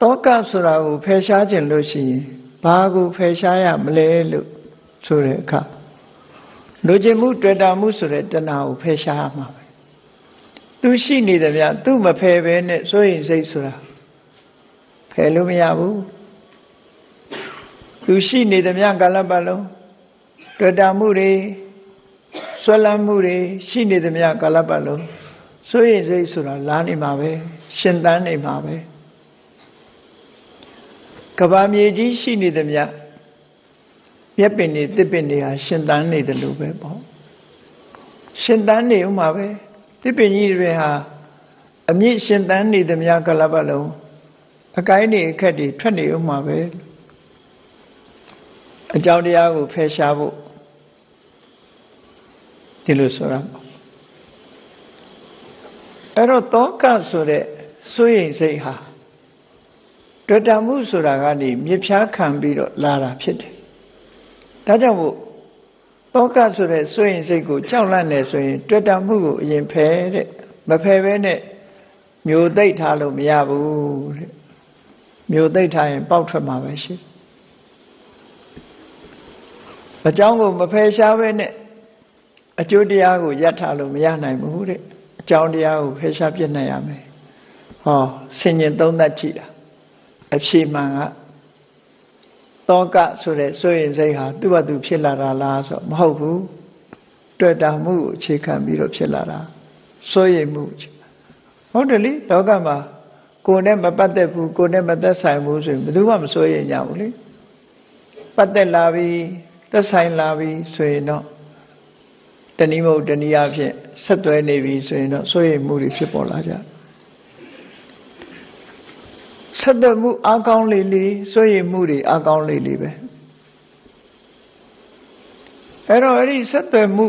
တောကဆိုတာကိုဖယ်ရှားခြင်းလို့ရှိရင်ဘာကိုဖယ်ရှားရမလဲလို့ဆိုတဲ့အခါလူကျင်မှုတွေ့တာမှုဆိုတဲ့တဏှာကိုဖယ်ရှားရမှာပဲသူရှိနေတယ်ဗျသူမဖယ်ပဲနဲ့စိုးရင်စိတ်ဆိုတာဖယ်လို့မရဘူးသူရှိနေတယ်ဗျကာလပတ်လုံးတွေ့တာမှုတွေဆွဲလန်းမှုတွေရှိနေတယ်ဗျကာလပတ်လုံးစိုးရင်စိတ်ဆိုတာလာနေမှာပဲရှင်သန်နေမှာပဲကဘာမြေကြီးရှိနေသည်မြတ်မြက်ပင်တွေတစ်ပင်တွေဟာရှင်သန်နေတယ်လို့ပဲပေါ့ရှင်သန်နေဥမှာပဲတစ်ပင်ကြီးတွေဟာအမြင့်ရှင်သန်နေသည်မြတ်ကလပတ်လုံးအကိုင်းတွေအခက်တွေထွက်နေဥမှာပဲအကြောင်းတရားကိုဖယ်ရှားဖို့ဒီလိုဆိုတာပေါ့အဲ့တော့တောကဆိုတဲ့စိုးရိမ်စိတ်ဟာတွေ့တာမှုဆိုတာကနေမြစ်ဖြားခံပြီးတော့လာတာဖြစ်တယ်။ဒါကြောင့်မို့တောကဆိုတဲ့စိုးရင်စိတ်ကိုကြောက်လန့်နေဆိုရင်တွေ့တာမှုကိုအရင်ဖယ်တဲ့မဖယ်ဘဲနဲ့မျိုးသိမ့်ထားလို့မရဘူးတဲ့မျိုးသိမ့်ထားရင်ပေါက်ထွက်မှာပဲရှိအကြောင်းကိုမဖယ်ရှားဘဲနဲ့အကျိုးတရားကိုရပ်ထားလို့မရနိုင်ဘူးတဲ့အကြောင်းတရားကိုဖယ်ရှားပြစ်နိုင်ရမယ်။ဟောဆင်ញင်သုံးသပ်ကြည့်တာအဖြေမှန်ကတောကဆိုတဲ့စိုးရင်စိတ်ဟာသူ့ဘာသူဖြစ်လာတာလားဆိုမဟုတ်ဘူးတွေ့တာမှုကိုအခြေခံပြီးတော့ဖြစ်လာတာစိုးရင်မှုဟုတ်တယ်လေလောကမှာကိုယ်နဲ့မပတ်သက်ဘူးကိုယ်နဲ့မသက်ဆိုင်ဘူးဆိုရင်ဘယ်သူမှမစိုးရင်ကြဘူးလေပတ်သက်လာပြီးသက်ဆိုင်လာပြီးဆိုရင်တော့တဏှိမဟုတ်တဏှိအဖြစ်ဆက်သွဲနေပြီဆိုရင်တော့စိုးရင်မှုတွေဖြစ်ပေါ်လာကြဆက်သွယ်မှုအကောင်းလေးလေးစိုးရိမ်မှုတွေအကောင်းလေးလေးပဲအဲ့တော့အဲ့ဒီဆက်သွယ်မှု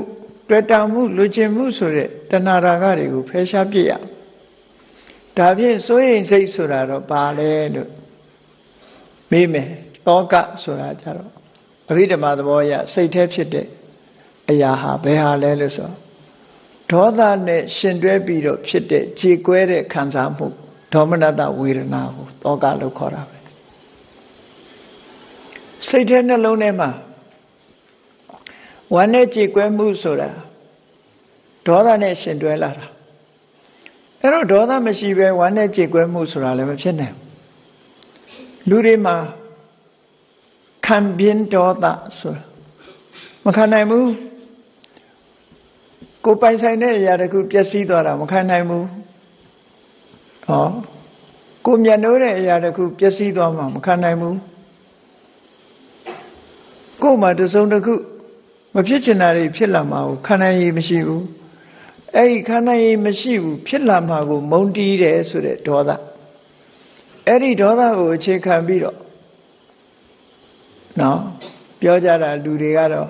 တွေ့တာမှုလူကျင်မှုဆိုတဲ့တဏှာရာဂတွေကိုဖယ်ရှားပြစ်ရဒါဖြင့်စိုးရိမ်စိတ်ဆိုတာတော့ဘာလဲလို့မေးမယ်တောကဆိုတာကြတော့အဘိဓမ္မာသဘောအရစိတ်แท้ဖြစ်တဲ့အရာဟာဘယ်ဟာလဲလို့ဆိုဒေါသနဲ့ရှင်တွဲပြီးတော့ဖြစ်တဲ့ကြေကွဲတဲ့ခံစားမှုဒေါမနတဝေဒနာကိုတောကလို့ခေါ်တာပဲစိတ်ထဲနှလုံးထဲမှာဝမ်းနဲ့ကြေကွဲမှုဆိုတာဒေါသနဲ့ရှင်တွဲလာတာအဲ့တော့ဒေါသမရှိပဲဝမ်းနဲ့ကြေကွဲမှုဆိုတာလည်းမဖြစ်နိုင်လူတွေမှာခံပြင်းဒေါသဆိုတာမခံနိုင်ဘူးကိုပိုင်ဆိုင်တဲ့အရာတခုပျက်စီးသွားတာမခံနိုင်ဘူးဟောကိုမြတ်နိုးတဲ့အရာတခုပျက်စီးသွားမှမခံနိုင်ဘူးကို့မှာတစုံတစ်ခုမဖြစ်ချင်တာတွေဖြစ်လာမှာကိုခံနိုင်ရည်မရှိဘူးအဲ့ဒီခံနိုင်ရည်မရှိဘူးဖြစ်လာမှာကိုမုန်းတီးတယ်ဆိုတဲ့ဒေါသအဲ့ဒီဒေါသကိုအခြေခံပြီးတော့နော်ပြောကြတာလူတွေကတော့